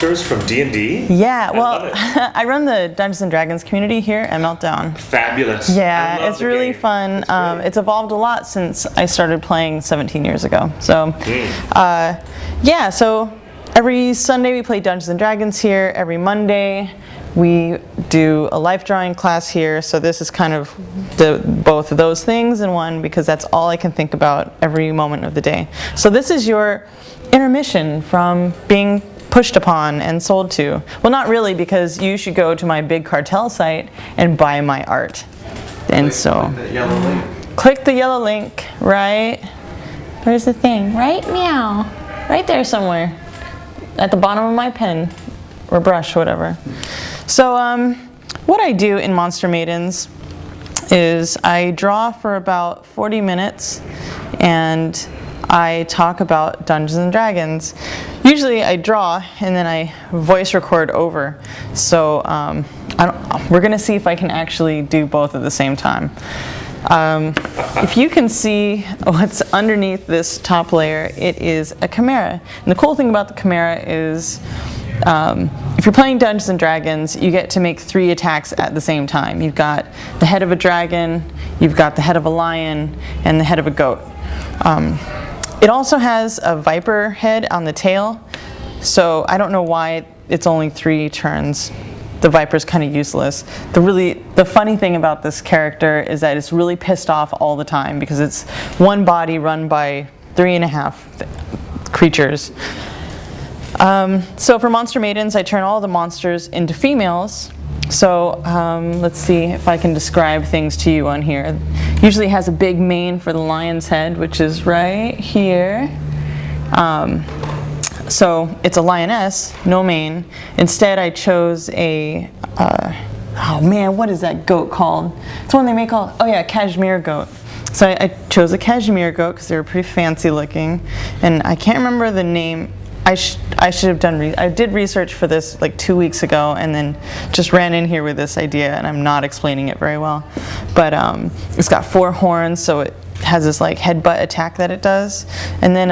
From D&D? Yeah, well, I run the Dungeons & Dragons community here at Meltdown. Fabulous. Yeah, it's really fun. It's evolved a lot since I started playing 17 years ago. So, yeah, so every Sunday we play Dungeons & Dragons here. Every Monday we do a life drawing class here. So this is kind of both of those things in one, because that's all I can think about every moment of the day. So this is your intermission from being pushed upon and sold to. Well, not really, because you should go to my big cartel site and buy my art. And so, click the yellow link, right? Where's the thing? Right meow. Right there somewhere. At the bottom of my pen, or brush, whatever. So, what I do in Monster Maidens is I draw for about 40 minutes, and I talk about Dungeons & Dragons. Usually I draw and then I voice record over. So we're going to see if I can actually do both at the same time. If you can see what's underneath this top layer, it is a chimera. And the cool thing about the chimera is if you're playing Dungeons & Dragons, you get to make 3 attacks at the same time. You've got the head of a dragon, you've got the head of a lion, and the head of a goat. It also has a viper head on the tail, so I don't know why it's only 3 turns. The viper's kind of useless. The funny thing about this character is that it's really pissed off all the time, because it's one body run by 3.5 creatures. So for Monster Maidens, I turn all the monsters into females. So let's see if I can describe things to you on here. Usually it has a big mane for the lion's head, which is right here. So it's a lioness, no mane. Instead I chose a, oh man, what is that goat called? It's one they make called, oh yeah, cashmere goat. So I chose a cashmere goat because they were pretty fancy looking. And I can't remember the name. I should have done, I did research for this like 2 weeks ago, and then just ran in here with this idea, and I'm not explaining it very well. But it's got 4 horns, so it has this like headbutt attack that it does. And then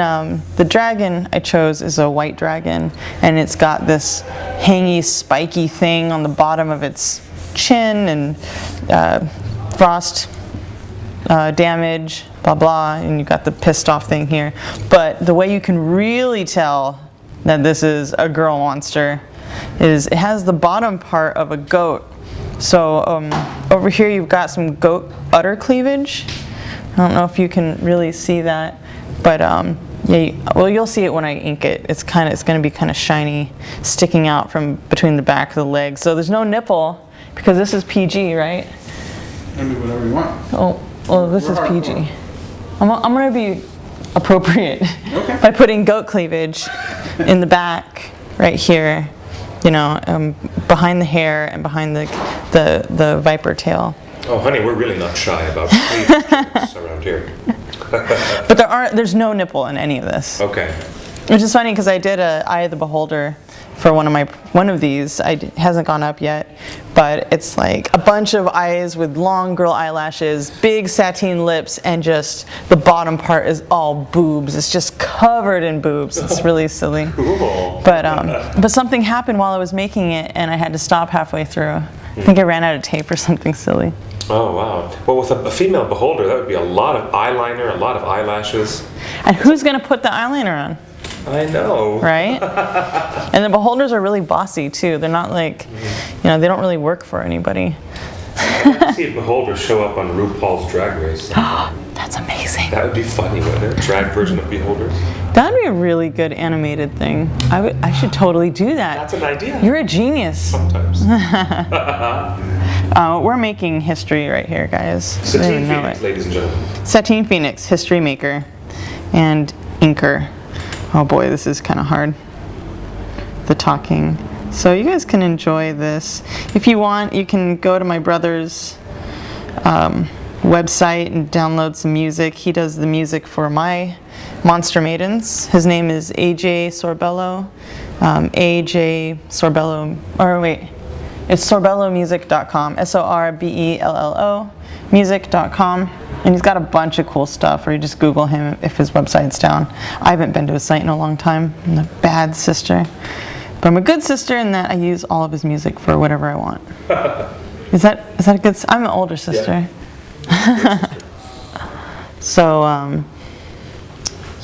the dragon I chose is a white dragon, and it's got this hangy, spiky thing on the bottom of its chin, and frost damage, blah blah, and you got the pissed off thing here. But the way you can really tell that this is a girl monster is it has the bottom part of a goat. So over here you've got some goat udder cleavage. I don't know if you can really see that, but yeah, well, you'll see it when I ink it. It's going to be kind of shiny, sticking out from between the back of the legs. So there's no nipple, because this is PG, right? And do whatever you want. Oh. Well, this is PG. I'm going to be appropriate by putting goat cleavage in the back, right here, you know, behind the hair and behind the viper tail. Oh, honey, we're really not shy about cleavage around here. But there's no nipple in any of this. Okay. Which is funny, because I did a Eye of the Beholder for one of these. It hasn't gone up yet, but it's like a bunch of eyes with long girl eyelashes, big Satine lips, and just the bottom part is all boobs. It's just covered in boobs. It's really silly. Cool. But something happened while I was making it, and I had to stop halfway through. I think I ran out of tape or something silly. Oh, wow. Well, with a female beholder, that would be a lot of eyeliner, a lot of eyelashes. And who's going to put the eyeliner on? I know. Right? And the beholders are really bossy too. They're not like, you know, they don't really work for anybody. I'd like to see a beholder show up on RuPaul's Drag Race. That's amazing. That would be funny, wouldn't it? A drag version of beholders. That would be a really good animated thing. I should totally do that. That's an idea. You're a genius. Sometimes. We're making history right here, guys. Satine Phoenix, ladies and gentlemen. Satine Phoenix, history maker and inker. Oh boy, this is kind of hard. The talking. So you guys can enjoy this. If you want, you can go to my brother's website and download some music. He does the music for my Monster Maidens. His name is AJ Sorbello. AJ Sorbello, or wait, it's sorbellomusic.com. SORBELLO music.com. And he's got a bunch of cool stuff, or you just Google him if his website's down. I haven't been to his site in a long time. I'm a bad sister. But I'm a good sister in that I use all of his music for whatever I want. Is that a good? I'm an older sister. Yeah. So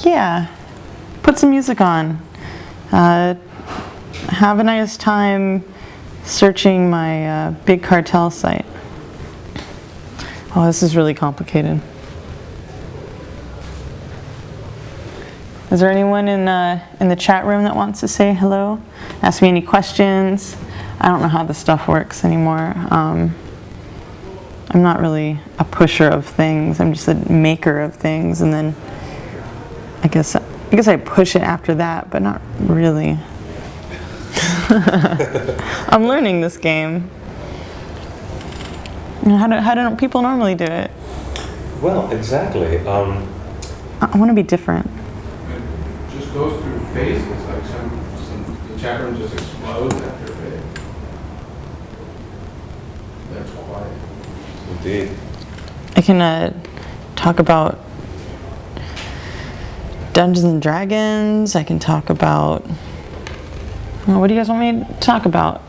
yeah, put some music on. Have a nice time searching my Big Cartel site. Oh, this is really complicated. Is there anyone in the chat room that wants to say hello? Ask me any questions. I don't know how this stuff works anymore. I'm not really a pusher of things. I'm just a maker of things, and then I guess I push it after that, but not really. I'm learning this game. How do people normally do it? Well, exactly. I want to be different. It just goes through phases. Like the chat room just explodes after a bit. That's quiet. Indeed. I can talk about Dungeons and Dragons. I can talk about. What do you guys want me to talk about?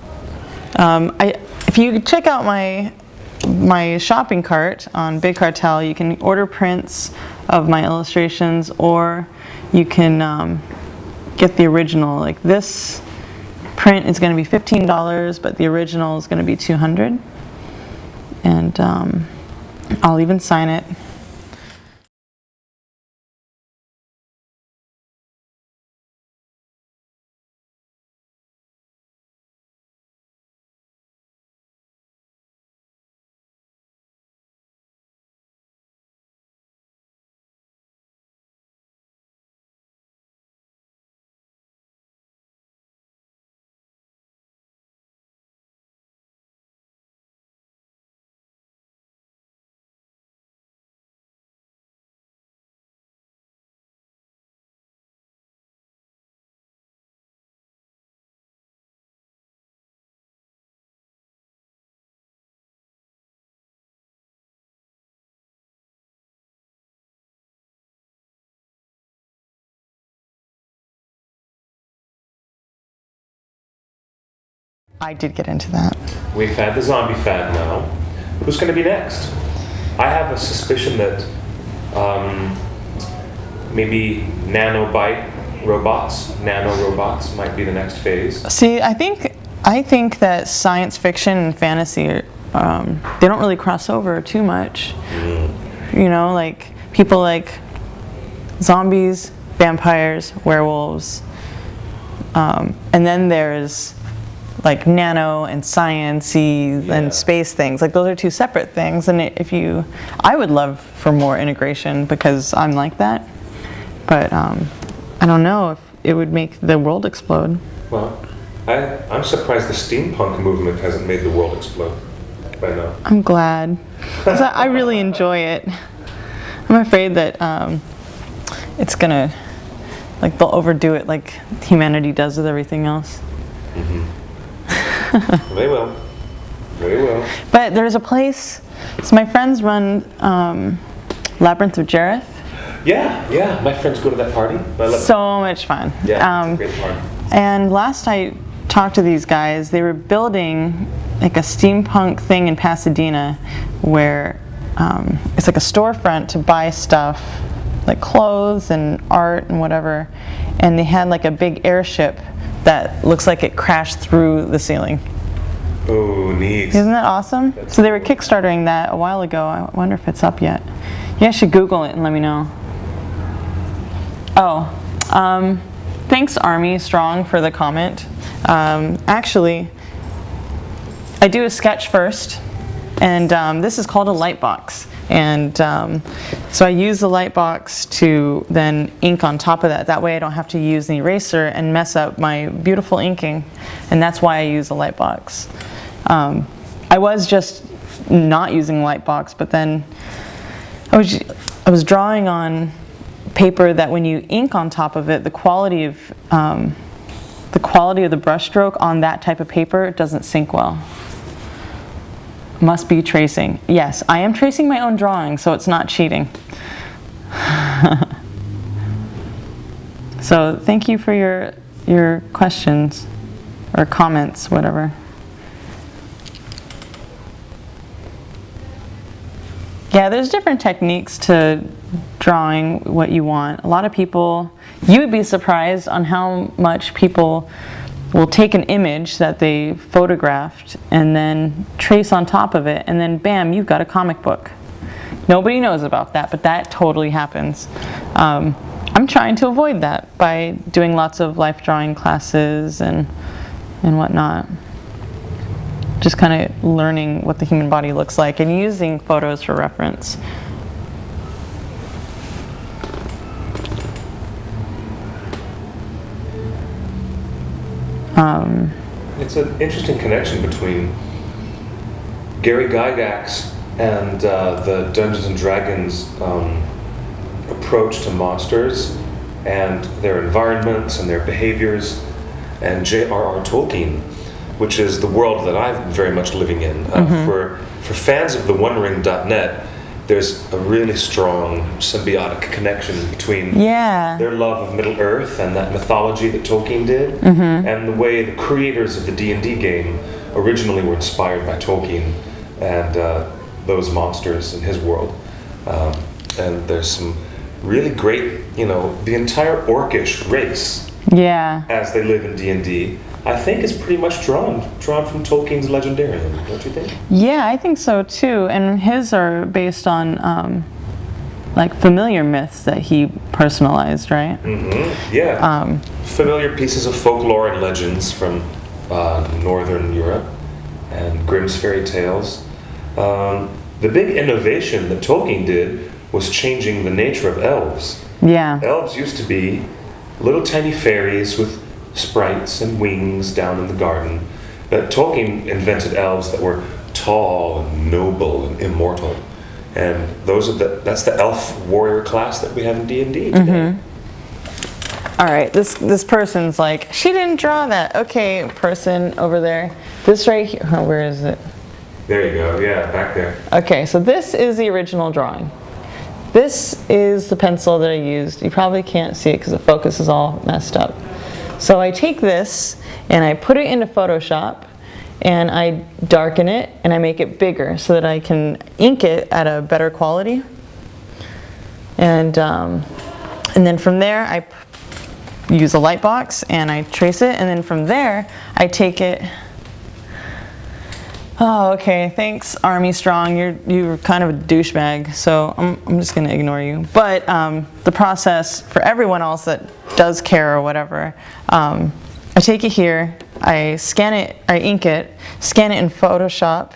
If you check out my shopping cart on Big Cartel, you can order prints of my illustrations, or you can get the original. Like this print is going to be $15, but the original is going to be $200, and I'll even sign it. I did get into that. We've had the zombie fad now. Who's going to be next? I have a suspicion that maybe nanorobots might be the next phase. See, I think that science fiction and fantasy, they don't really cross over too much. You know, like people like zombies, vampires, werewolves, and then there's like nano and sciencey and space things. Like those are two separate things. And I would love for more integration because I'm like that. But I don't know if it would make the world explode. Well, I'm surprised the steampunk movement hasn't made the world explode by now. I'm glad, because I really enjoy it. I'm afraid that it's gonna, like, they'll overdo it like humanity does with everything else. They will. They will. But there's a place, so my friends run Labyrinth of Jareth. Yeah, my friends go to that party. So much fun. Yeah, it's a great party. And last I talked to these guys, they were building like a steampunk thing in Pasadena where it's like a storefront to buy stuff, like clothes and art and whatever. And they had like a big airship that looks like it crashed through the ceiling. Oh, neat. Isn't that awesome? So they were kickstartering that a while ago. I wonder if it's up yet. You guys should Google it and let me know. Oh, thanks Army Strong for the comment. Actually, I do a sketch first, and this is called a light box. And so I use the light box to then ink on top of that. That way I don't have to use the eraser and mess up my beautiful inking. And that's why I use a light box. I was just not using a light box, but then I was drawing on paper that when you ink on top of it, the quality of the brush stroke on that type of paper doesn't sync well. Must be tracing. Yes, I am tracing my own drawing, so it's not cheating. So thank you for your questions. or comments, whatever. Yeah, there's different techniques to drawing what you want. A lot of people, you would be surprised on how much people will take an image that they photographed and then trace on top of it, and then bam, you've got a comic book. Nobody knows about that, but that totally happens. I'm trying to avoid that by doing lots of life drawing classes and whatnot. Just kind of learning what the human body looks like and using photos for reference. It's an interesting connection between Gary Gygax and the Dungeons and Dragons approach to monsters and their environments and their behaviors, and J.R.R. Tolkien, which is the world that I'm very much living in. For fans of the OneRing.net, there's a really strong symbiotic connection between their love of Middle Earth and that mythology that Tolkien did, and the way the creators of the D&D game originally were inspired by Tolkien and those monsters in his world. And there's some really great, the entire orcish race, as they live in D&D, I think is pretty much drawn from Tolkien's Legendarium, don't you think? Yeah, I think so too. And his are based on like familiar myths that he personalized, right? Yeah. Familiar pieces of folklore and legends from Northern Europe and Grimm's fairy tales. The big innovation that Tolkien did was changing the nature of elves. Yeah. Elves used to be little tiny fairies with sprites and wings down in the garden. But Tolkien invented elves that were tall and noble and immortal. And that's the elf warrior class that we have in D&D today. All right, this person's like, she didn't draw that. Okay, person over there. This right here, where is it? There you go, yeah, back there. Okay, so this is the original drawing. This is the pencil that I used. You probably can't see it because the focus is all messed up. So I take this and I put it into Photoshop and I darken it and I make it bigger so that I can ink it at a better quality. And then from there I use a light box and I trace it, and then from there I take it. Oh, okay, thanks, Army Strong. You're kind of a douchebag, so I'm just gonna ignore you. But the process for everyone else that does care or whatever, I take it here, I scan it, I ink it, scan it in Photoshop,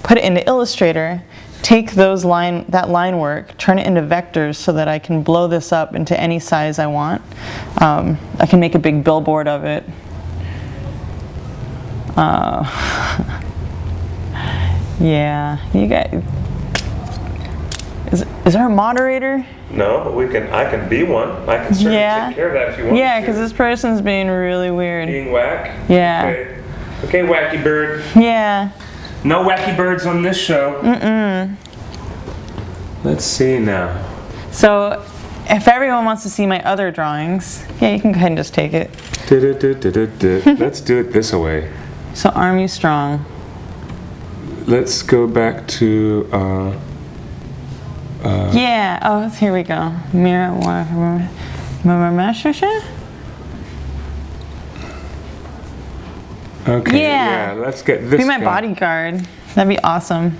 put it into Illustrator, take that line work, turn it into vectors so that I can blow this up into any size I want. I can make a big billboard of it. Yeah, you guys. Is there a moderator? No, but I can be one. I can certainly take care of that if you want. Yeah, because this person's being really weird. Being whack? Yeah. Okay, wacky bird. Yeah. No wacky birds on this show. Let's see now. So, if everyone wants to see my other drawings, yeah, you can go ahead and just take it. Let's do it this way. So, Army Strong. Let's go back to yeah. Oh, here we go. Okay. Yeah. Let's get this. Be my bodyguard. That'd be awesome.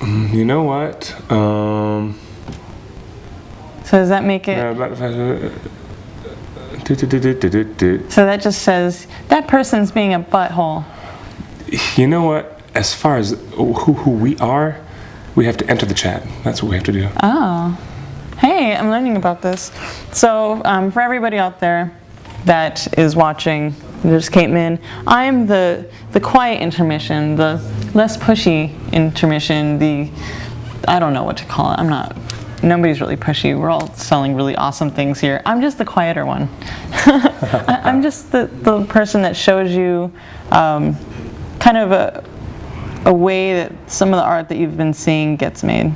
You know what? So does that make it? So that just says that person's being a butthole. You know what? As far as who we are, we have to enter the chat. That's what we have to do. Oh. Hey, I'm learning about this. So for everybody out there that is watching, just came in, I'm the quiet intermission, the less pushy intermission, I don't know what to call it. Nobody's really pushy. We're all selling really awesome things here. I'm just the quieter one. I'm just the person that shows you kind of a way that some of the art that you've been seeing gets made.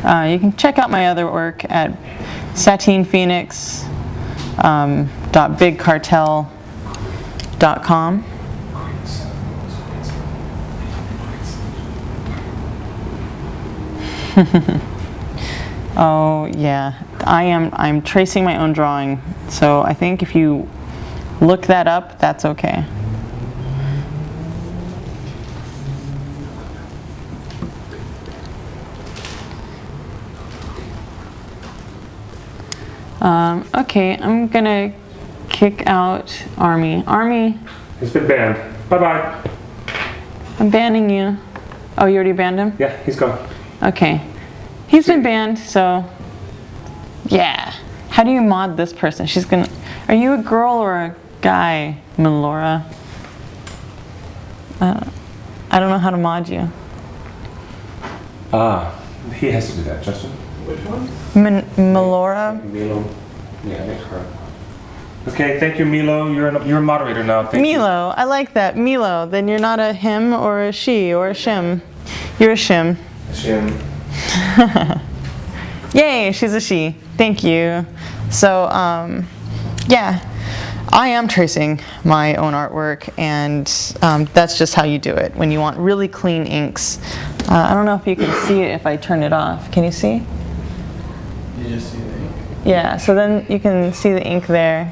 You can check out my other work at satinephoenix.bigcartel.com. Oh yeah, I'm tracing my own drawing, so I think if you look that up, that's okay. Okay, I'm gonna kick out Army. Army, He's been banned. Bye-bye. I'm banning you. Oh, you already banned him? Yeah, he's gone. Okay. He's been banned, so yeah. How do you mod this person? She's gonna. Are you a girl or a guy, Melora? I don't know how to mod you. He has to do that, Justin. Which one? Melora? Milo. Yeah, make her. Okay, thank you, Milo. You're a moderator now. Thank you. Milo, I like that. Milo. Then you're not a him or a she or a shim. You're a shim. Jim. Yay, she's a she. Thank you. So, yeah, I am tracing my own artwork, and that's just how you do it when you want really clean inks. I don't know if you can see it if I turn it off. Can you see? You just see the ink. Yeah, so then you can see the ink there.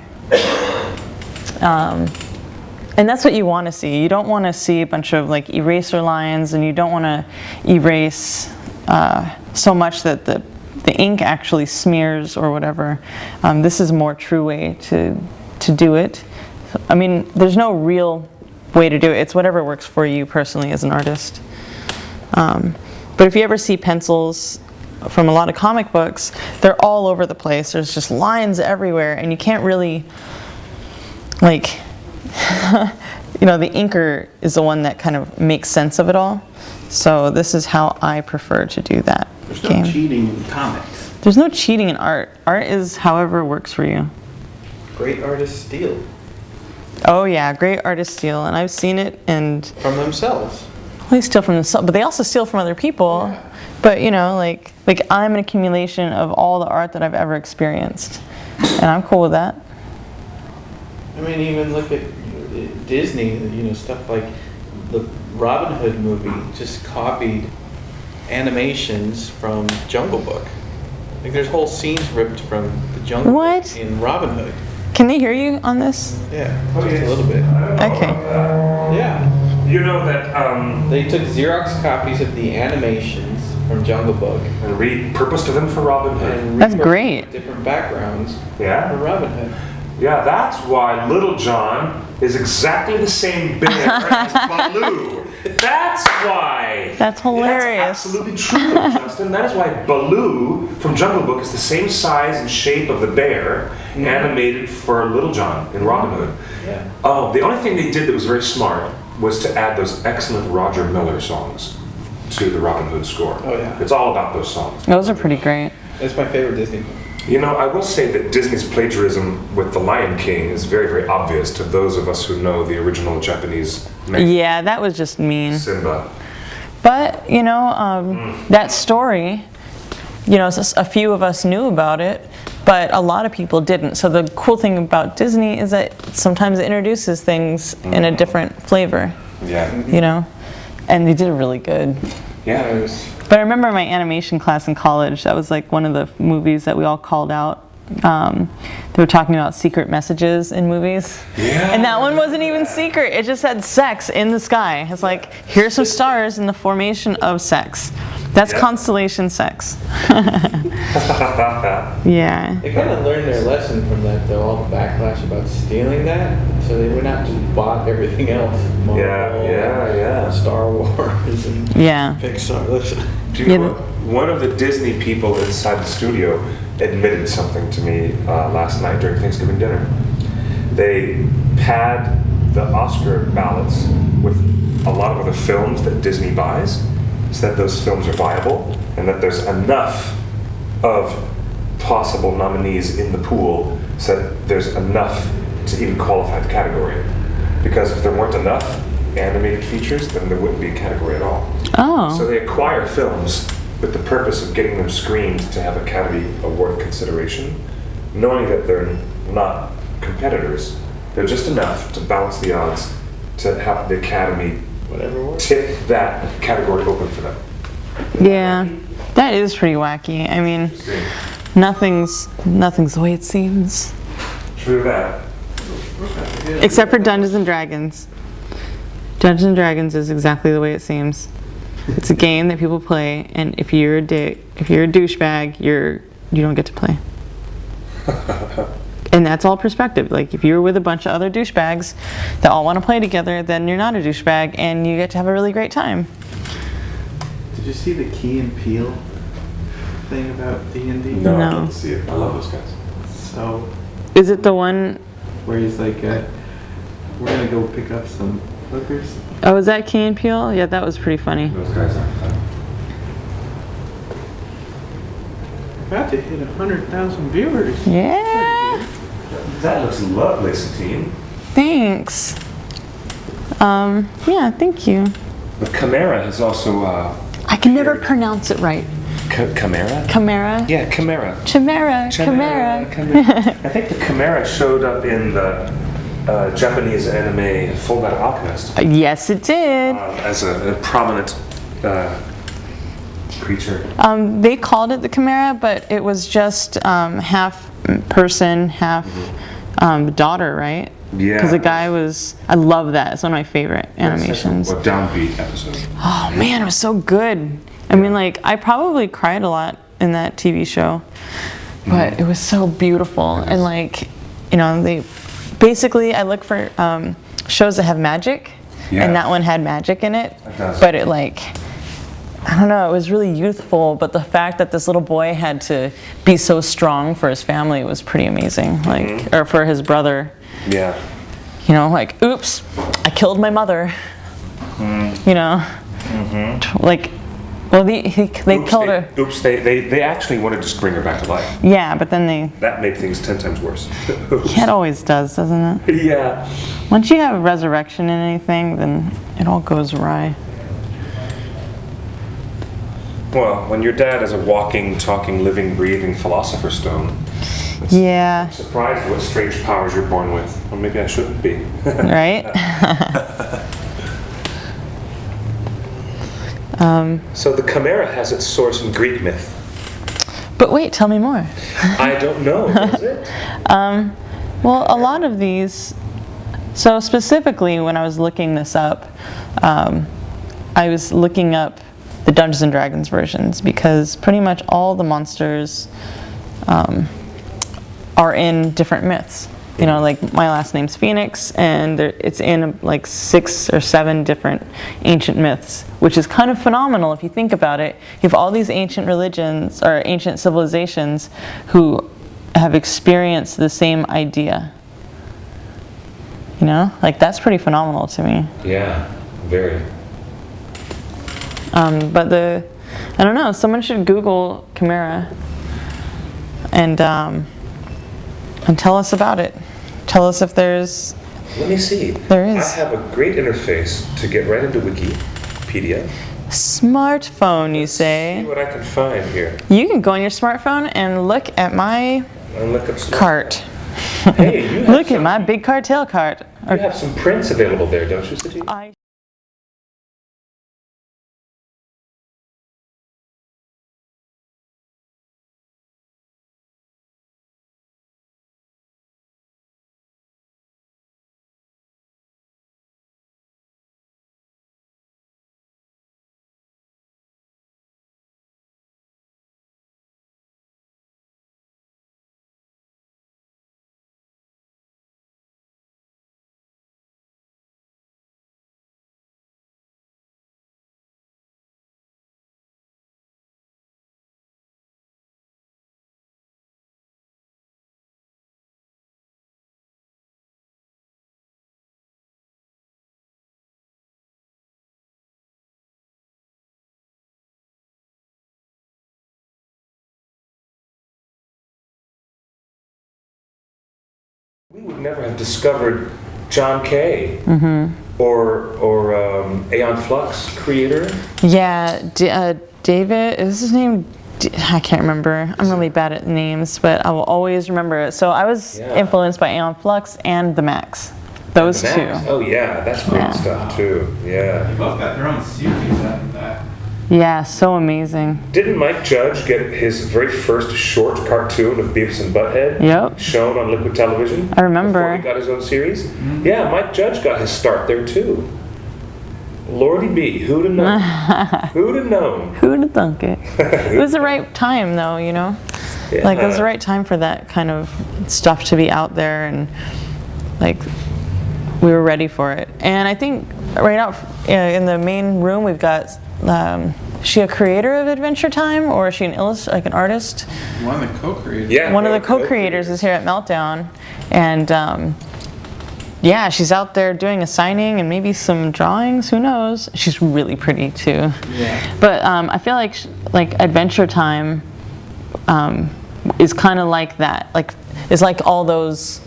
And that's what you want to see. You don't want to see a bunch of like eraser lines, and you don't want to erase so much that the ink actually smears or whatever. This is a more true way to do it. I mean, there's no real way to do it. It's whatever works for you personally as an artist. But if you ever see pencils from a lot of comic books, they're all over the place. There's just lines everywhere, and you can't really, like, you know, the inker is the one that kind of makes sense of it all. So this is how I prefer to do that. There's no cheating in comics. There's no cheating in art. Art is however works for you. Great artists steal Oh yeah, great artists steal, and I've seen it, and from themselves. they steal from themselves, but they also steal from other people. Yeah. But you know, like I'm an accumulation of all the art that I've ever experienced, and I'm cool with that. I mean, even look at Disney, you know, stuff like the Robin Hood movie just copied animations from Jungle Book. Like there's whole scenes ripped from the Jungle What? Book in Robin Hood. Can they hear you on this? Yeah, just a little bit. Okay. Yeah. You know that They took Xerox copies of the animations from Jungle Book and repurposed them for Robin Hood. and That's repurposed great. different backgrounds for Yeah. Robin Hood. Yeah, that's why Little John is exactly the same bear as Baloo. That's why. That's hilarious. That's absolutely true, Justin. That is why Baloo from Jungle Book is the same size and shape of the bear animated for Little John in Robin Hood. Yeah. Oh, the only thing they did that was very smart was to add those excellent Roger Miller songs to the Robin Hood score. Oh, yeah. It's all about those songs. Those are pretty great. It's my favorite Disney film. You know, I will say that Disney's plagiarism with The Lion King is very, very obvious to those of us who know the original Japanese name, Yeah, that was just mean. Simba. But you know, that story, you know, a few of us knew about it, but a lot of people didn't. So the cool thing about Disney is that sometimes it introduces things in a different flavor, Yeah. you know, and they did it really good. Yeah. It was But I remember my animation class in college, that was like one of the movies that we all called out. They were talking about secret messages in movies. Yeah. And that one wasn't even secret. It just had sex in the sky. It's like, here's some stars in the formation of sex. That's Yeah. constellation sex. Yeah. They kind of learned their lesson from that, though, all the backlash about stealing that. So they would not just bought everything else. Marvel, Yeah. Star Wars and Yeah. Pixar. Listen. Do you know what? One of the Disney people inside the studio admitted something to me last night during Thanksgiving dinner. They pad the Oscar ballots with a lot of other films that Disney buys, so that those films are viable and that there's enough of possible nominees in the pool so that there's enough to even qualify the category. Because if there weren't enough animated features, then there wouldn't be a category at all. Oh. So they acquire films with the purpose of getting them screened to have Academy Award consideration, knowing that they're not competitors. They're just enough to balance the odds to have the Academy Whatever works. tip that category open for them. Yeah, that is pretty wacky. I mean, nothing's the way it seems. True that. Except for Dungeons and Dragons. Dungeons and Dragons is exactly the way it seems. It's a game that people play, and if you're a douchebag, you don't get to play. And that's all perspective. Like, if you're with a bunch of other douchebags that all want to play together, then you're not a douchebag, and you get to have a really great time. Did you see the Key and Peele thing about D&D? No, I No. didn't see it. I love those guys. So, Is it the one, where he's like, we're gonna go pick up some hookers. oh, is that Key and Peele? Yeah, that was pretty funny. Those guys are fun. About to hit 100,000 viewers. Yeah, That looks lovely, Satine. thanks. Yeah, thank you. The Chimera has also, I can never pronounce it right. Chimera? Chimera? Yeah, Chimera. Chimera, Chimera. I think the Chimera showed up in the Japanese anime Full Metal Alchemist Yes, it did. as a prominent creature. They called it the Chimera, but it was just half person, half daughter, right? Yeah. Because the guy was, I love that. It's one of my favorite animations. A downbeat episode. Oh man, it was so good. I mean, like, I probably cried a lot in that TV show, but it was so beautiful. And like, you know, basically I look for shows that have magic, Yeah. and that one had magic in it. It does. But it, like, I don't know, it was really youthful, but the fact that this little boy had to be so strong for his family was pretty amazing. Like, or for his brother. Yeah. You know, like, oops, I killed my mother. You know, like, well, they killed her. Oops, they actually wanted to just bring her back to life. Yeah, but then That made things 10 times worse. it always does, doesn't it? Yeah. Once you have resurrection in anything, then it all goes awry. Well, when your dad is a walking, talking, living, breathing philosopher's stone, Yeah, I'm surprised what strange powers you're born with. Or maybe I shouldn't be. right? So the Chimera has its source in Greek myth. But wait, tell me more. I don't know, is it? Well, a lot of these, so specifically when I was looking this up, I was looking up the Dungeons and Dragons versions, because pretty much all the monsters are in different myths. You know, like, my last name's Phoenix, and it's in like 6 or 7 different ancient myths, which is kind of phenomenal if you think about it. You have all these ancient religions or ancient civilizations who have experienced the same idea. You know, like, that's pretty phenomenal to me. Yeah, very. But I don't know, someone should Google Chimera and tell us about it. Tell us if there's... Let me see. There is. I have a great interface to get right into Wikipedia. Smartphone, you See say? what I can find here. You can go on your smartphone and look at my And look up some. cart. Hey, you have Look at some, my big cartel cart. You have some prints available there, don't you, Satine? I We would never have discovered John Kay or Aeon Flux creator. Yeah, David, is his name? I can't remember. I'm really bad at names, but I will always remember it. So I was influenced by Aeon Flux and the Max. Those two. Oh yeah, that's great stuff too. Yeah. They both got their own series after that. Yeah, so amazing. Didn't Mike Judge get his very first short cartoon of Beavis and Butthead shown on Liquid Television? I remember. Before he got his own series? Yeah, Mike Judge got his start there too. Lordy B, who'd have known? Who'd have known? Who'd have thunk it? It was the right time though, you know? Yeah. Like, it was the right time for that kind of stuff to be out there, and like, we were ready for it. And I think right out in the main room we've got, is she a creator of Adventure Time, or is she an artist? One of the co-creators. Yeah, one of the co-creators is here at Meltdown, and yeah, she's out there doing a signing and maybe some drawings. Who knows? She's really pretty too. Yeah. But I feel like Adventure Time is kind of like that. Like, it's like all those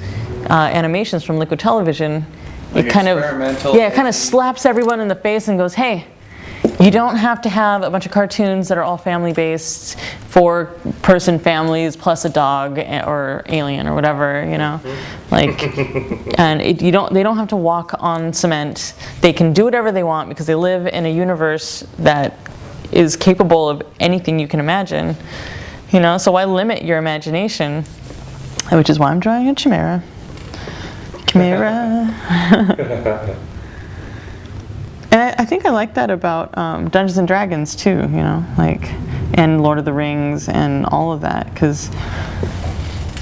animations from Liquid Television. Like it kind of experimental. it kind of slaps everyone in the face and goes, "Hey, you don't have to have a bunch of cartoons that are all family-based, 4-person families plus a dog or alien or whatever, you know, like, and they don't have to walk on cement. They can do whatever they want because they live in a universe that is capable of anything you can imagine, you know. So why limit your imagination? Which is why I'm drawing a chimera. Chimera. And I think I like that about Dungeons and Dragons too, you know, like, and Lord of the Rings and all of that, because,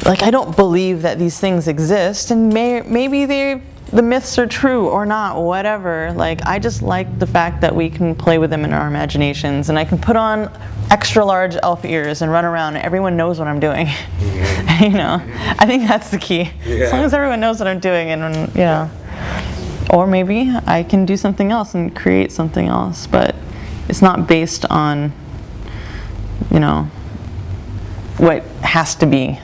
like, I don't believe that these things exist, and maybe the myths are true or not, whatever. Like, I just like the fact that we can play with them in our imaginations, and I can put on extra large elf ears and run around, and everyone knows what I'm doing. Mm-hmm. You know, I think that's the key. Yeah. As long as everyone knows what I'm doing, and you know. Or maybe I can do something else and create something else, but it's not based on, you know, what has to be.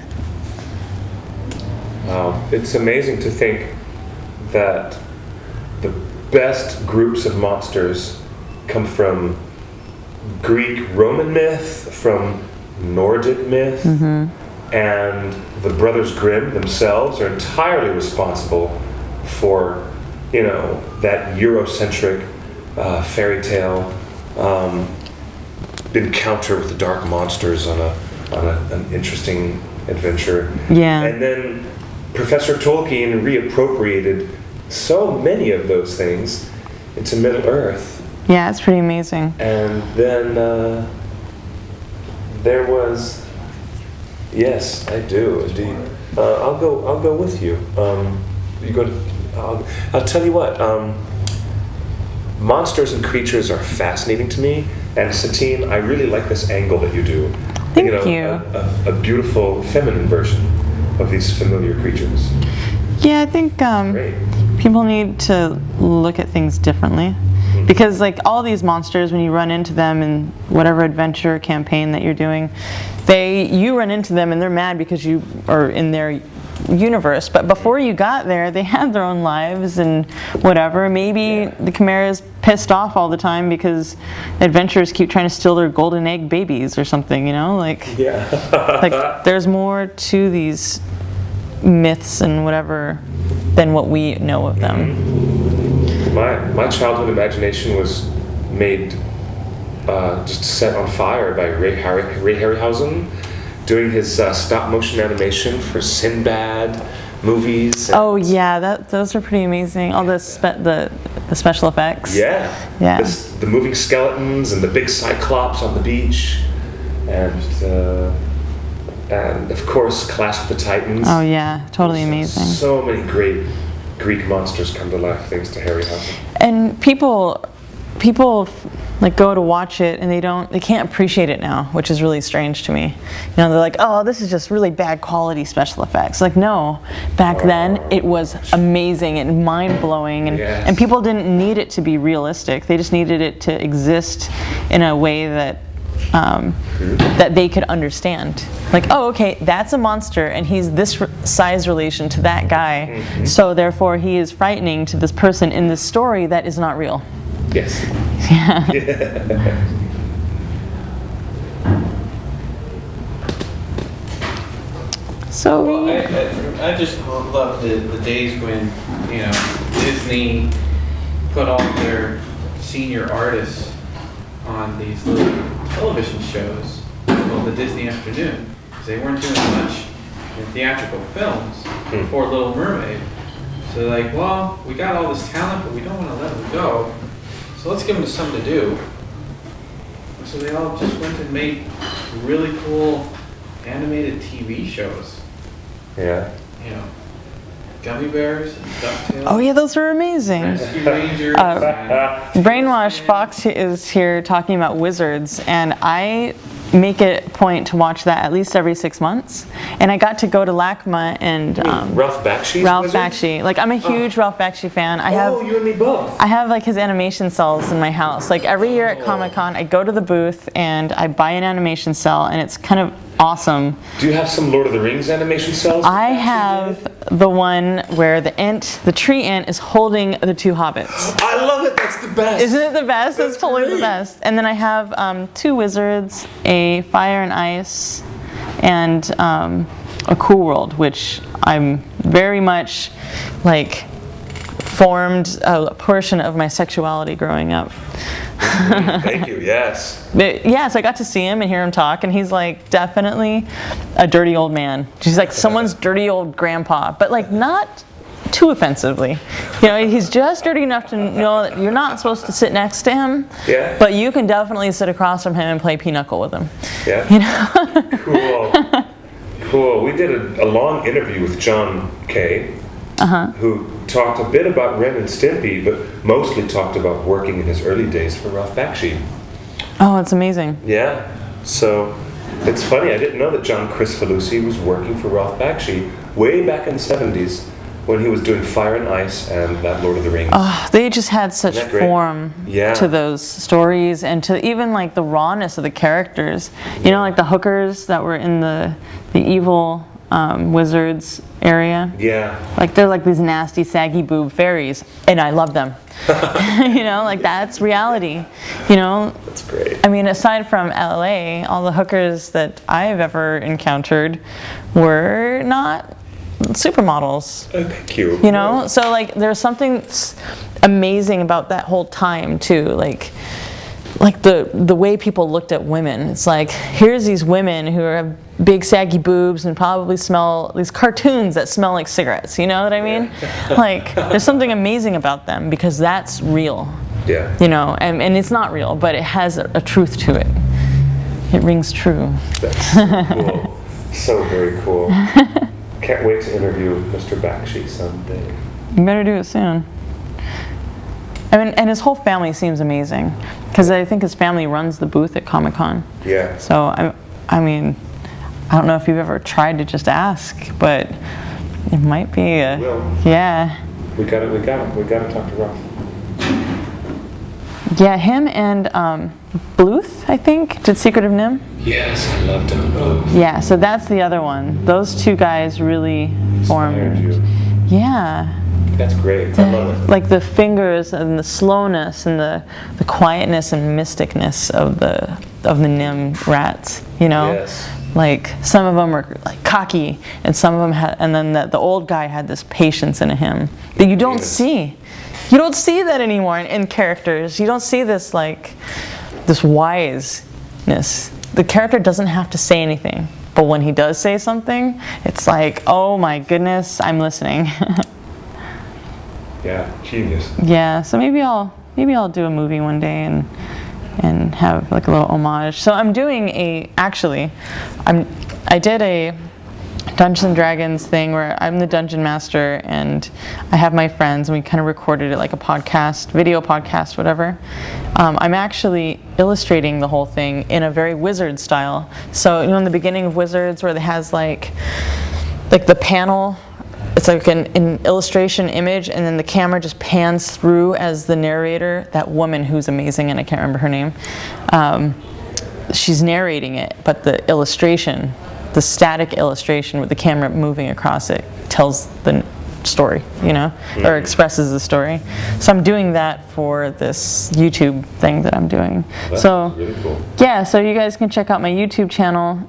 It's amazing to think that the best groups of monsters come from Greek Roman myth, from Nordic myth, and the Brothers Grimm themselves are entirely responsible for, you know, that Eurocentric fairy tale encounter with the dark monsters on an interesting adventure. Yeah. And then Professor Tolkien reappropriated so many of those things into Middle Earth. Yeah, it's pretty amazing. And then there was, yes, I do indeed. I'll go with you. You go to. I'll tell you what, monsters and creatures are fascinating to me, and Satine, I really like this angle that you do. Thank you. A beautiful feminine version of these familiar creatures. Yeah, I think people need to look at things differently. Because, like, all these monsters, when you run into them in whatever adventure campaign that you're doing, you run into them and they're mad because you are in their universe. But before you got there, they had their own lives and whatever. Maybe the Chimera's pissed off all the time because adventurers keep trying to steal their golden egg babies or something, you know? Like, like, there's more to these myths and whatever than what we know of them. My childhood imagination was made just set on fire by Ray Harryhausen doing his stop motion animation for Sinbad movies. Oh yeah, those are pretty amazing. All the special effects. Yeah. The moving skeletons and the big cyclops on the beach, and of course Clash of the Titans. Oh yeah, totally amazing. So many great Greek monsters come to life thanks to Harryhausen. And people like go to watch it and they can't appreciate it now, which is really strange to me. You know, they're like, oh, this is just really bad quality special effects. Like, no, back then it was amazing and mind-blowing, and people didn't need it to be realistic. They just needed it to exist in a way that that they could understand. Like, oh, okay, that's a monster and he's this size relation to that guy, so therefore he is frightening to this person in this story that is not real. Yes. Yeah. So Well, I just love the days when, you know, Disney put all their senior artists on these little television shows called the Disney Afternoon, because they weren't doing much in theatrical films for Little Mermaid. So they're like, well, we got all this talent, but we don't want to let them go, so let's give them something to do. So they all just went and made really cool animated TV shows. Yeah. You know, Gummy Bears and DuckTales. oh yeah, those were amazing. Rescue Rangers. and Brainwash Fox is here talking about wizards, and I make it a point to watch that at least every 6 months. And I got to go to LACMA and Ralph Bakshi's Ralph Wizards? Bakshi. Like, I'm a huge Ralph Bakshi fan. Oh, you and me both. I have like his animation cells in my house. Like every year at Comic-Con, I go to the booth and I buy an animation cell, and it's kind of awesome. Do you have some Lord of the Rings animation cells? I have the one where the tree ant is holding the two hobbits. I love it. That's the best. Isn't it the best? It's totally the great. best. And then I have 2 wizards, a fire and ice, and a cool world, which I'm very much like formed a portion of my sexuality growing up. Thank you. Yes. Yeah, so I got to see him and hear him talk, and he's like definitely a dirty old man. He's like someone's dirty old grandpa, but like not too offensively. You know, he's just dirty enough to know that you're not supposed to sit next to him, Yeah. but you can definitely sit across from him and play pinochle with him. Yeah. You know? Cool. We did a long interview with John Kay, who talked a bit about Ren and Stimpy, but mostly talked about working in his early days for Ralph Bakshi. Oh, it's amazing. Yeah. So it's funny. I didn't know that John Cristofalusi was working for Ralph Bakshi way back in the 70s when he was doing Fire and Ice and that Lord of the Rings. Oh, they just had such Isn't that great? form Yeah. to those stories, and to even like the rawness of the characters. You know, like the hookers that were in the evil wizards area. Yeah. Like they're like these nasty, saggy boob fairies, and I love them. You know, like that's reality. You know, That's great. I mean, aside from LA, all the hookers that I've ever encountered were not supermodels. Oh, thank you. You know, so like there's something amazing about that whole time too. Like the way people looked at women. It's like, here's these women who have big saggy boobs and probably smell these cartoons that smell like cigarettes. You know what I mean? Like there's something amazing about them because that's real. Yeah. You know, and it's not real, but it has a truth to it. It rings true. That's so cool. So very cool. Can't wait to interview Mr. Bakshi someday. You better do it soon. I mean, and his whole family seems amazing because I think his family runs the booth at Comic-Con. Yeah. So I mean, I don't know if you've ever tried to just ask, but it might be a Will. yeah. We gotta talk to Ralph. Yeah, him and Bluth, I think, did Secret of Nim. Yes, I loved him both. Yeah, so that's the other one. Those 2 guys really Inspired formed. you. Yeah. That's great. I love it. Like the fingers and the slowness and the quietness and mysticness of the Nim rats, you know? Yes. Like some of them were like cocky, and some of them had, and then the old guy had this patience in him that you don't Yes. see. You don't see that anymore in characters. You don't see this like this wiseness. The character doesn't have to say anything, but when he does say something, it's like, oh my goodness, I'm listening. Yeah, genius. Yeah, so maybe I'll do a movie one day and have like a little homage. So I'm doing I did a Dungeons and Dragons thing where I'm the dungeon master and I have my friends and we kind of recorded it like a podcast, video podcast, whatever. I'm actually illustrating the whole thing in a very wizard style. So you know in the beginning of Wizards where it has like the panel, it's like an illustration image, and then the camera just pans through as the narrator, that woman who's amazing, and I can't remember her name. She's narrating it, but the illustration, the static illustration with the camera moving across it, tells the story, you know, or expresses the story. So I'm doing that for this YouTube thing that I'm doing. That's so really cool. yeah, so you guys can check out my YouTube channel,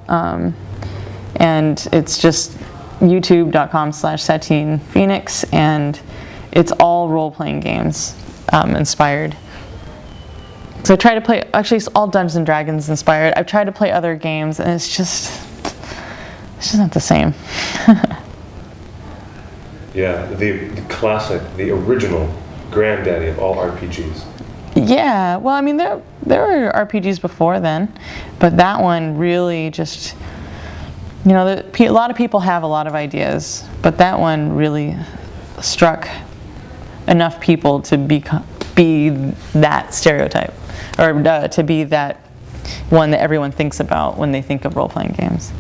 and it's just youtube.com/Satine Phoenix, and it's all role-playing games inspired. So I try to play, actually it's all Dungeons and Dragons inspired. I've tried to play other games and it's just not the same. Yeah, the classic, the original granddaddy of all RPGs. Yeah, well, I mean, there were RPGs before then, but that one really just, you know, a lot of people have a lot of ideas, but that one really struck enough people to be that stereotype, or to be that one that everyone thinks about when they think of role-playing games.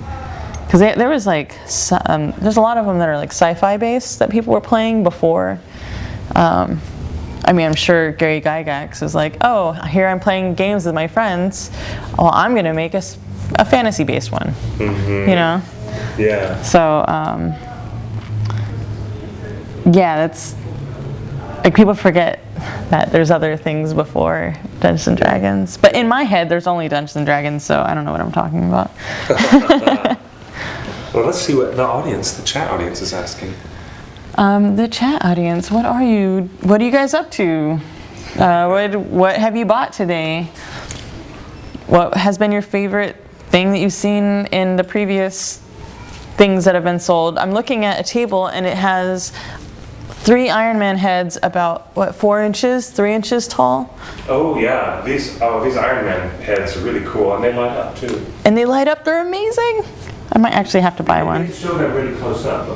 Because there was like, there's a lot of them that are like sci-fi based that people were playing before. I mean, I'm sure Gary Gygax is like, oh, here I'm playing games with my friends. Well, I'm going to make a fantasy-based one, you know? Yeah. So, yeah, that's, like, people forget that there's other things before Dungeons and Dragons. But in my head, there's only Dungeons and Dragons, so I don't know what I'm talking about. Well, let's see what the chat audience is asking. The chat audience, what are you guys up to? What have you bought today? What has been your favorite thing that you've seen in the previous things that have been sold? I'm looking at a table and it has 3 Iron Man heads about, what, 3 inches tall? Oh yeah, these Iron Man heads are really cool, and they light up too. And they light up, they're amazing. I might actually have to buy one. They show them really close up.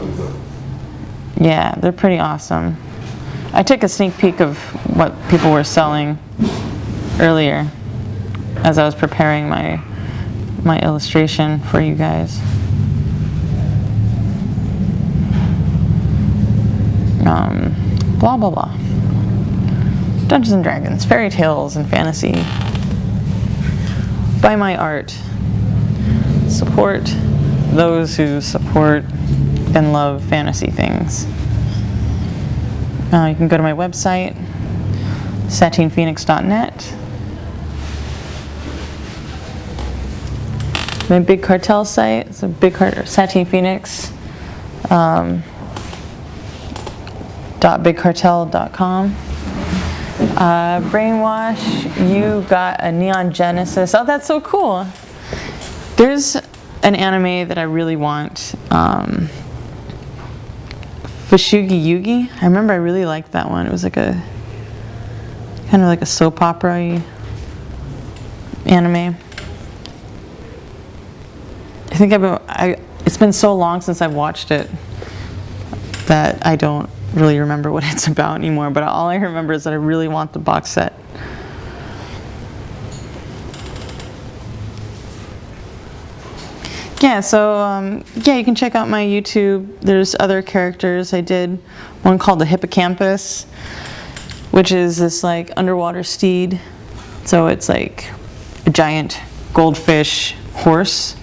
Yeah, they're pretty awesome. I took a sneak peek of what people were selling earlier as I was preparing my illustration for you guys. Blah blah blah. Dungeons and Dragons, fairy tales, and fantasy. Buy my art. Support those who support and love fantasy things. You can go to my website, satinephoenix.net. My Big Cartel site, it's a Satine Phoenix. .bigcartel.com. Brainwash, you got a Neon Genesis. Oh, that's so cool. There's an anime that I really want. Fushigi Yugi. I remember I really liked that one. It was like a kind of like a soap opera-y anime. I think it's been so long since I've watched it that I don't really remember what it's about anymore, but all I remember is that I really want the box set. Yeah, so yeah, you can check out my YouTube. There's other characters. I did one called the Hippocampus, which is this like underwater steed. So it's like a giant goldfish horse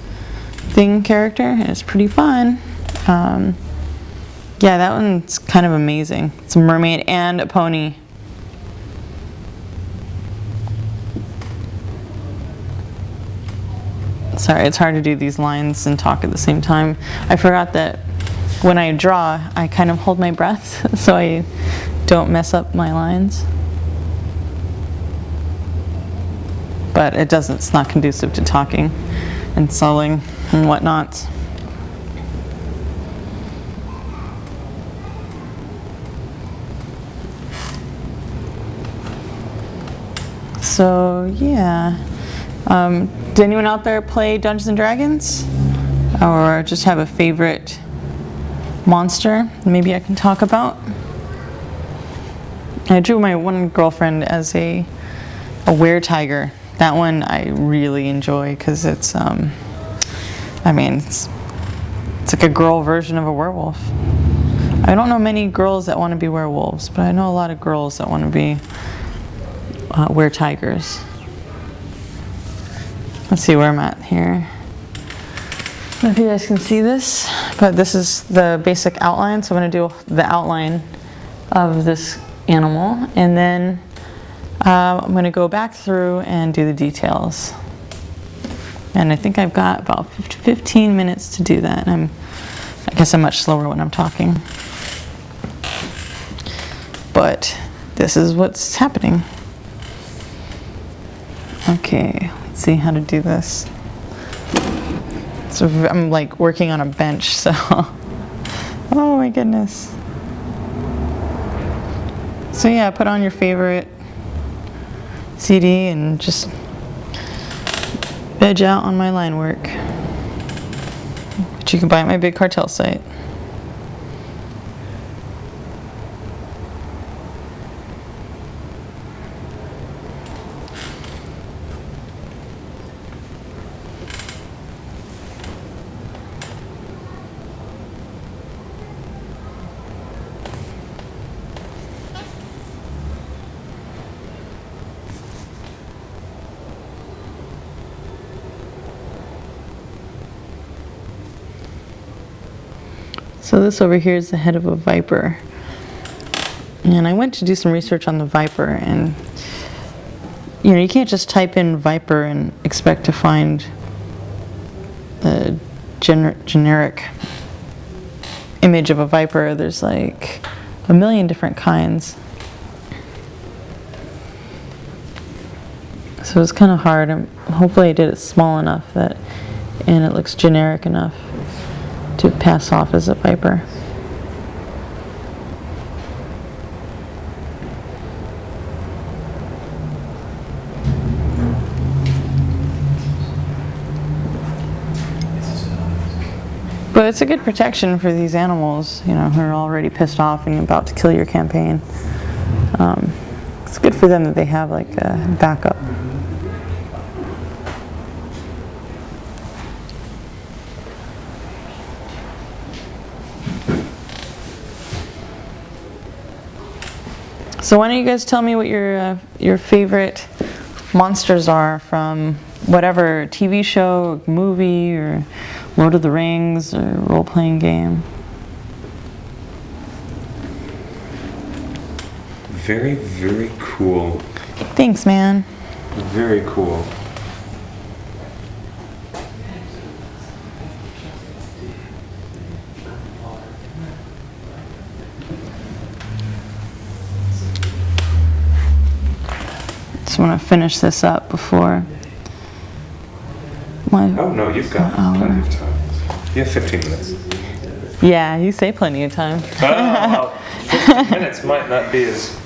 thing character, and it's pretty fun. Yeah, that one's kind of amazing. It's a mermaid and a pony. Sorry, it's hard to do these lines and talk at the same time. I forgot that when I draw, I kind of hold my breath so I don't mess up my lines. But it's not conducive to talking and soloing and whatnot. So yeah, did anyone out there play Dungeons and Dragons, or just have a favorite monster maybe I can talk about? I drew my one girlfriend as a were-tiger. That one I really enjoy because it's I mean it's like a girl version of a werewolf. I don't know many girls that want to be werewolves, but I know a lot of girls that want to be were-tigers. Let's see where I'm at here. I don't know if you guys can see this, but this is the basic outline. So I'm going to do the outline of this animal, and then I'm going to go back through and do the details. And I think I've got about 15 minutes to do that. And I guess I'm much slower when I'm talking. But this is what's happening. Okay, let's see how to do this. So I'm like working on a bench, so. Oh my goodness. So yeah, put on your favorite CD and just veg out on my line work, which you can buy at my Big Cartel site. So this over here is the head of a viper. And I went to do some research on the viper, and you know, you can't just type in viper and expect to find a generic image of a viper. There's like a million different kinds. So it's kind of hard. Hopefully I did it small enough that, and it looks generic enough to pass off as a viper. But it's a good protection for these animals, you know, who are already pissed off and about to kill your campaign. It's good for them that they have like a backup. So why don't you guys tell me what your favorite monsters are from whatever TV show, movie, or Lord of the Rings, or role-playing game? Very, very cool. Thanks, man. Very cool. Just want to finish this up before my Oh no, you've got plenty of time. You have 15 minutes. Yeah, you say plenty of time. Oh, 15 minutes might not be as...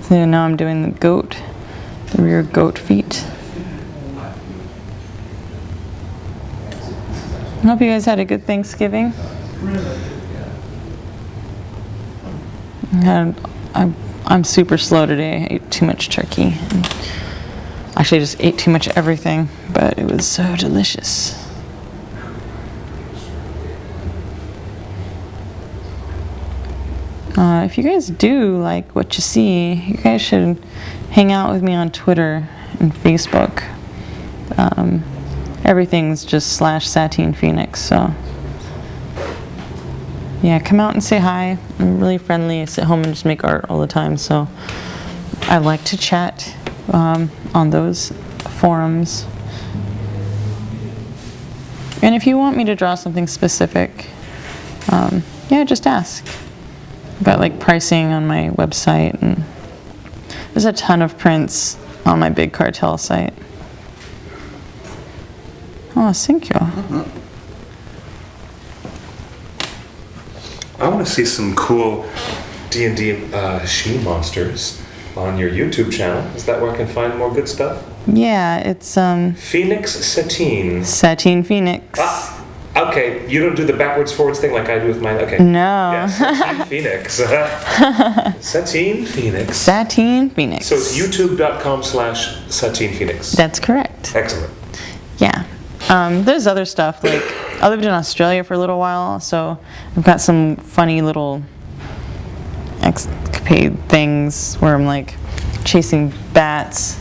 So now I'm doing the goat, the rear goat feet. I hope you guys had a good Thanksgiving. I'm super slow today. I ate too much turkey. Actually, I just ate too much everything, but it was so delicious. If you guys do like what you see, you guys should hang out with me on Twitter and Facebook. Everything's just /Satine Phoenix, so yeah, come out and say hi. I'm really friendly. I sit home and just make art all the time, so I like to chat on those forums. And if you want me to draw something specific, yeah, just ask. I've got like pricing on my website, and there's a ton of prints on my Big Cartel site. Oh, thank you. I want to see some cool D&D she monsters on your YouTube channel. Is that where I can find more good stuff? Yeah, it's Phoenix Satine. Satine Phoenix. Ah, okay. You don't do the backwards forwards thing like I do with mine. Okay. No. Yeah, Satine Phoenix. Satine Phoenix. Satine Phoenix. So it's youtube.com/Satine Phoenix. That's correct. Excellent. Yeah. There's other stuff, like I lived in Australia for a little while, so I've got some funny little escapade things where I'm like chasing bats.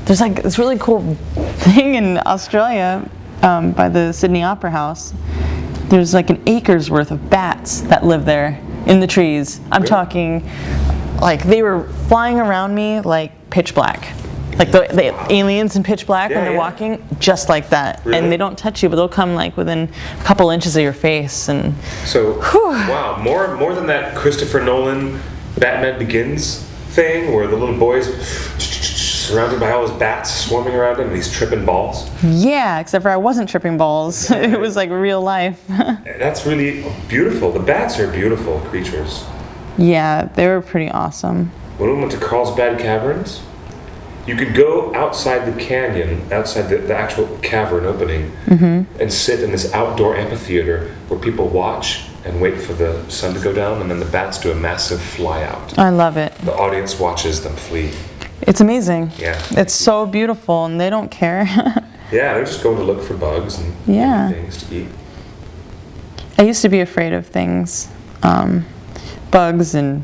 There's like this really cool thing in Australia by the Sydney Opera House. There's like an acre's worth of bats that live there in the trees. I'm talking like they were flying around me like pitch black. Like the aliens in pitch black when they're walking, just like that. Really? And they don't touch you, but they'll come like within a couple inches of your face. And So, wow, more than that Christopher Nolan Batman Begins thing where the little boy's surrounded by all his bats swarming around him and he's tripping balls. yeah, except for I wasn't tripping balls. It was like real life. That's really beautiful. The bats are beautiful creatures. Yeah, they were pretty awesome. When we went to Carlsbad Caverns, you could go outside the canyon, outside the actual cavern opening, and sit in this outdoor amphitheater where people watch and wait for the sun to go down, and then the bats do a massive fly out. I love it. The audience watches them flee. It's amazing. Yeah. It's so beautiful, and they don't care. Yeah, they're just going to look for bugs and Yeah. things to eat. I used to be afraid of things, bugs and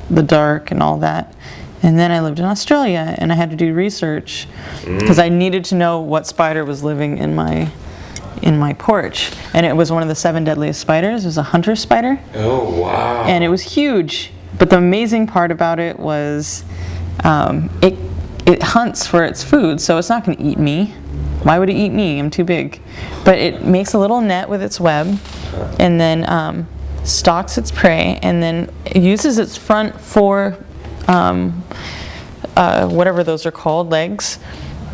the dark and all that. And then I lived in Australia, and I had to do research because I needed to know what spider was living in my porch. And it was one of the 7 deadliest spiders. It was a hunter spider. Oh, wow. And it was huge. But the amazing part about it was it hunts for its food, so it's not going to eat me. Why would it eat me? I'm too big. But it makes a little net with its web, and then stalks its prey, and then it uses its front 4, whatever those are called, legs,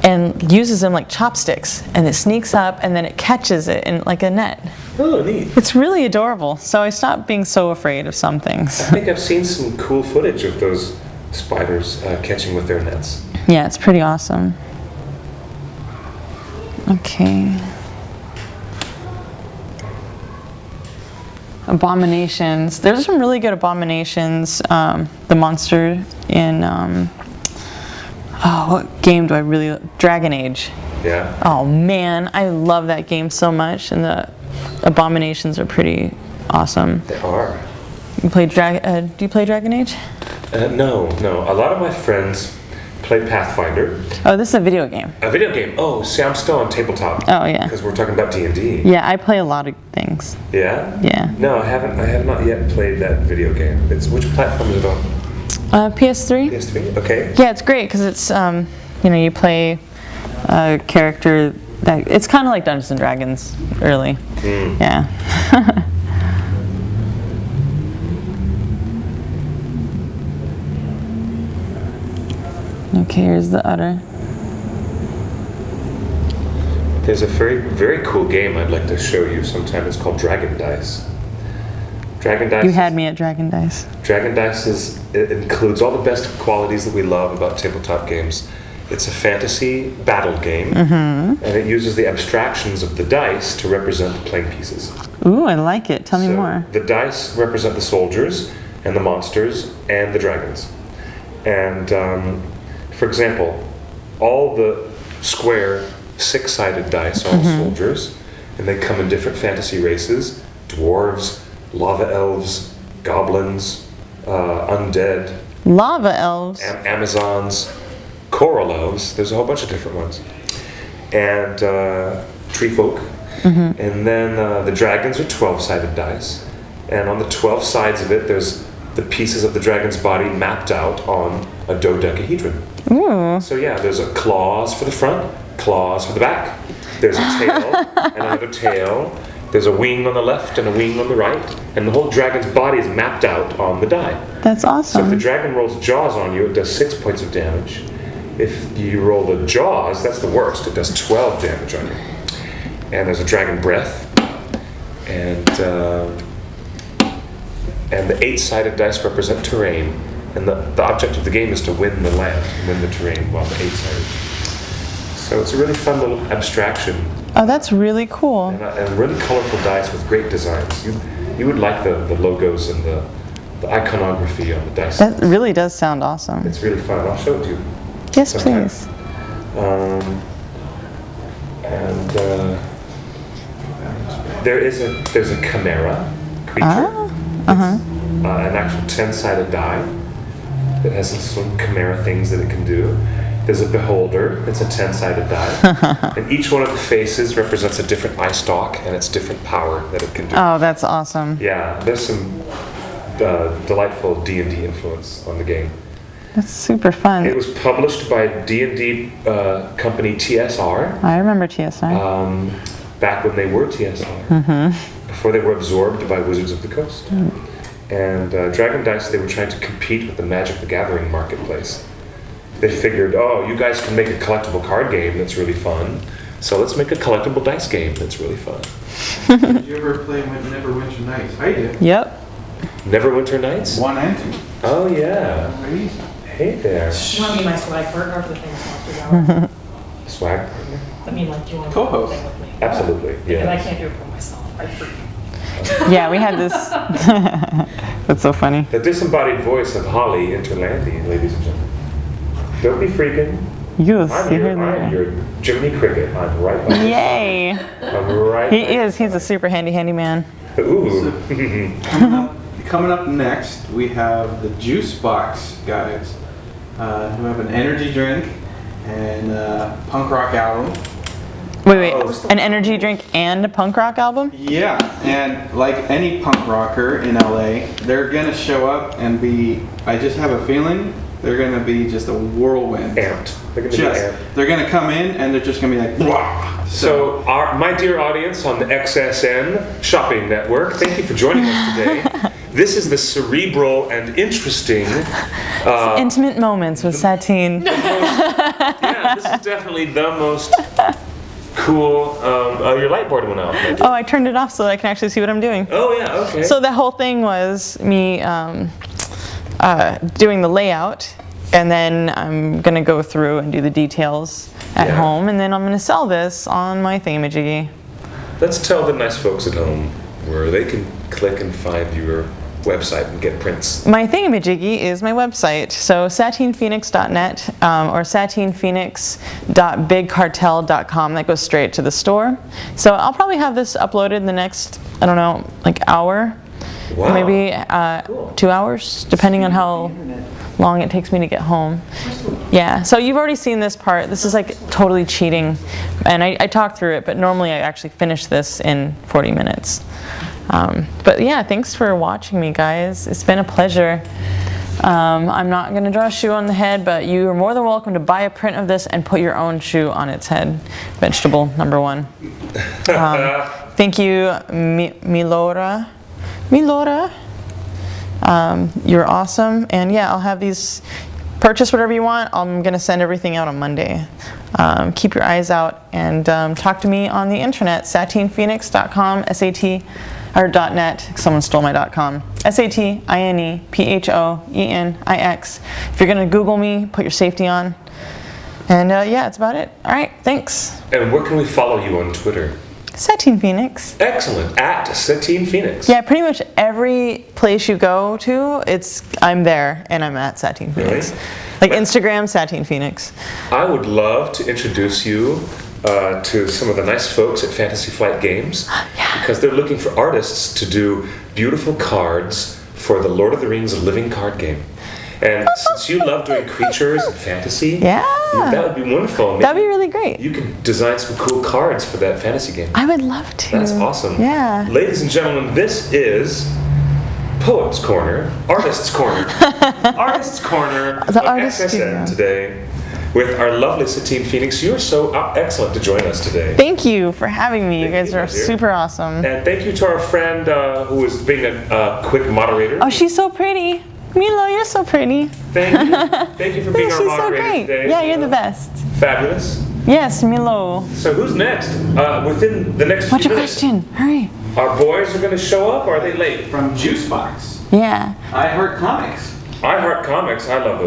and uses them like chopsticks. And it sneaks up, and then it catches it in like a net. Oh, neat. It's really adorable. So I stopped being so afraid of some things. I think I've seen some cool footage of those spiders catching with their nets. Yeah, it's pretty awesome. Okay. Abominations. There's some really good abominations. The monster in what game do I really? Dragon Age. Yeah. Oh man, I love that game so much, and the abominations are pretty awesome. They are. You play do you play Dragon Age? No. A lot of my friends play Pathfinder. Oh, this is a video game. A video game. Oh, see, I'm still on tabletop. Oh yeah. Because we're talking about D&D. Yeah, I play a lot of things. Yeah? Yeah. No, I haven't. I have not yet played that video game. Which platform is it on? PS3. PS3? Okay. Yeah, it's great because it's you play a character that it's kind of like Dungeons and Dragons, really. Yeah. Okay, here's the udder. There's a very, very cool game I'd like to show you sometime. It's called Dragon Dice. Dragon Dice. You had me at Dragon Dice. Dragon Dice it includes all the best qualities that we love about tabletop games. It's a fantasy battle game, and it uses the abstractions of the dice to represent the playing pieces. Ooh, I like it. Tell me more. The dice represent the soldiers and the monsters and the dragons. And for example, all the square 6-sided dice are all soldiers, and they come in different fantasy races: dwarves, lava elves, goblins, undead, Lava elves. Amazons, coral elves. There's a whole bunch of different ones. And tree folk. And then the dragons are 12-sided dice. And on the 12 sides of it, there's the pieces of the dragon's body mapped out on a dodecahedron. Ooh. So yeah, there's a claws for the front, claws for the back. There's a tail and another tail. There's a wing on the left and a wing on the right. And the whole dragon's body is mapped out on the die. That's So if awesome. the dragon rolls jaws on you, it does 6 points of damage. If you roll the jaws, that's the worst. It does 12 damage on you. And there's a dragon breath. And the 8-sided dice represent terrain. And the object of the game is to win the land, win the terrain, while the 8-sided. So it's a really fun little abstraction. Oh, that's really cool. And really colorful dice with great designs. You would like the logos and the iconography on the dice. That really does sound awesome. It's really fun. I'll show it to you. Yes, sometime. please. There's a chimera creature. An actual 10-sided die that has some chimera things that it can do. There's a beholder. It's a 10-sided die. And each one of the faces represents a different eye stalk and its different power that it can do. Oh, that's awesome. Yeah, there's some delightful D&D influence on the game. That's super fun. It was published by D&D company TSR. I remember TSR. Back when they were TSR, before they were absorbed by Wizards of the Coast. And Dragon Dice, they were trying to compete with the Magic the Gathering marketplace. They figured, oh, you guys can make a collectible card game that's really fun, so let's make a collectible dice game that's really fun. Did you ever play Neverwinter Nights? I did. Yep. Neverwinter Nights? 1 and 2. Oh, yeah. Crazy. Hey there. You want to be my swag partner for the famous Monsters Hour? Swag? I mean, like, do you want to Co-host. do the thing with me? Absolutely, And I yeah. can't do it for myself. I freak. Yeah, we had this. That's so funny. The disembodied voice of Holly Interlandi, ladies and gentlemen. Don't be freaking. Yes, I'm you heard I'm that. your Jiminy Cricket. I'm right by you. Yay! I'm right He by is. He's a super handy man. Ooh. Coming up next, we have the Juice Box guys, who have an energy drink and a punk rock album. Wait. An energy drink and a punk rock album? Yeah, and like any punk rocker in LA, they're gonna show up and be, I just have a feeling, they're gonna be just a whirlwind. Amped. They're going to be amped. They're gonna come in and they're just gonna be like, blah. So, my dear audience on the XSN Shopping Network, thank you for joining us today. This is the cerebral and interesting. Intimate moments with Satine. Yeah, this is definitely the most cool. Your light board went out. Oh, I turned it off so that I can actually see what I'm doing. Oh yeah, okay. So the whole thing was me doing the layout, and then I'm gonna go through and do the details at home, and then I'm gonna sell this on my thingamajiggy. Let's tell the nice folks at home where they can click and find your website and get prints. My thingamajiggy is my website, so satinephoenix.net or satinephoenix.bigcartel.com. That goes straight to the store. So I'll probably have this uploaded in the next, I don't know, like hour, Wow. maybe Cool. 2 hours, depending on how long it takes me to get home. Yeah, so you've already seen this part. This is like totally cheating, and I talked through it, but normally I actually finish this in 40 minutes. But yeah, thanks for watching me, guys. It's been a pleasure. I'm not going to draw a shoe on the head, but you are more than welcome to buy a print of this and put your own shoe on its head. Vegetable number 1. Thank you, Milora. You're awesome. And yeah, I'll have these. Purchase whatever you want. I'm going to send everything out on Monday. Keep your eyes out and talk to me on the internet, satinephoenix.com, or .net. Someone stole my .com. SATINEPHOENIX. If you're going to Google me, put your safety on. And yeah, that's about it. All right, thanks. And where can we follow you on Twitter? Satine Phoenix. Excellent. At Satine Phoenix. Yeah, pretty much every place you go to, I'm there and I'm at Satine Phoenix. Really? Like Instagram, Satine Phoenix. I would love to introduce you to some of the nice folks at Fantasy Flight Games, because they're looking for artists to do beautiful cards for the Lord of the Rings living card game. And since you love doing creatures and fantasy, that would be wonderful. Maybe that'd be really great. you could design some cool cards for that fantasy game. I would love to. That's awesome. Yeah. Ladies and gentlemen, this is Poets Corner, Artists Corner, Artists Corner The of Artist XSN Studio. today with our lovely Satine Phoenix. You're so excellent to join us today. Thank you for having me. You Thank guys you, are my dear. super awesome. And thank you to our friend who is being a quick moderator. Oh, she's so pretty. Milo, you're so pretty. Thank you. Thank you for being She's our so moderator great. today. Yeah, you're the best. Fabulous. Yes, Milo. So who's next? Within the next What's few your minutes, question? Hurry. our boys are going to show up, or are they late? From Juice Box. Yeah. I Heart Comics. I Heart Comics. I love those